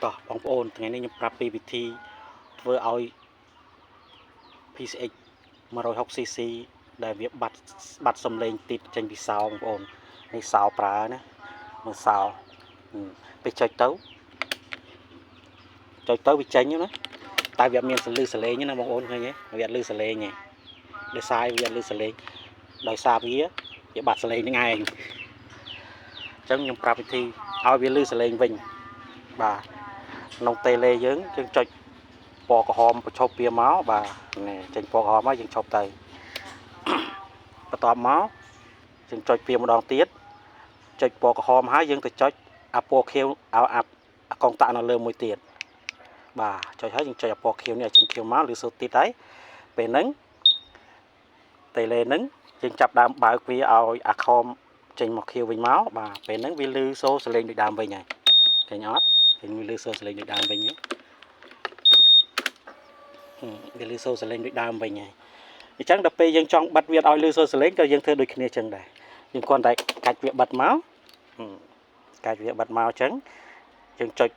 ต่อบางโอนថ្ងៃនេះខ្ញុំប្រាប់ពីវិធីធ្វើឲ្យ PCX 160cc ដែលវាបាត់សំឡេងតិចចេញពីសោបងប្អូននេះសោប្រើណាមើលសោពេលចុចទៅវាចេញណាតែវាមានសលេងណាបងប្អូនឃើញទេវាអត់លឺសលេងទេដោយសារវាអត់លឺសលេងដោយសារវាបាត់សលេងនឹងឯងអញ្ចឹងខ្ញុំប្រាប់វិធីឲ្យវាលឺសលេងវិញបាទក្នុងតេឡេយើងចុចពណ៌ក្រហមបញ្ឈប់វាមកបាទនេះចេញពណ៌ក្រហមមកយើងឈប់ទៅបន្ទាប់មកយើងចុចវាម្ដងទៀតចុចពណ៌ក្រហមហើយយើងទៅចុចអាពណ៌ខៀវអាកងតាក់នៅលើមួយទៀតបាទចុចហើយយើងចុចអាពណ៌ខៀវនេះឲ្យចេញខៀវមកឬសូត្រទៀតហើយពេលហ្នឹងតេឡេហ្នឹងយើងចាប់ដើមបើកវាឲ្យអាខមចេញមកខៀវវិញមកបាទពេលហ្នឹងវាលឺសូរសលេងដូចដើមវិញហើយឃើញអត់ឃើញវាលឺសូរសលេងដូចដើមវិញទេវាលឺសូរសលេងដូចដើមវិញហើយអញ្ចឹងដល់ពេលយើងចង់បិទវាឲ្យលឺសូរសលេងក៏យើងធ្វើដូចគ្នាអញ្ចឹងដែរយើងគ្រាន់តែកាច់វាបិទមកអញ្ចឹងយើងចុច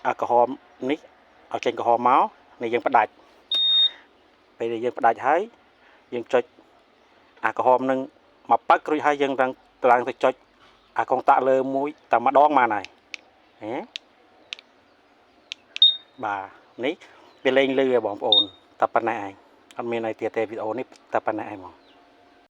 អាក្រហមនេះឲ្យចេញក្រហមមកនេះយើងផ្ដាច់ពេលដែលយើងផ្ដាច់ហើយយើងចុចអាក្រហមនឹងមកប៉ឹករួចហើយយើងឡើងទៅចុចអាកងតាក់លើមួយតែម្ដងបានហើយបាទនេះវាលេងលឺហើយបងប្អូនតែប៉ុណ្ណេះឯងអត់មានអីទៀតទេវីដេអូនេះតែប៉ុណ្ណេះឯងហ្មង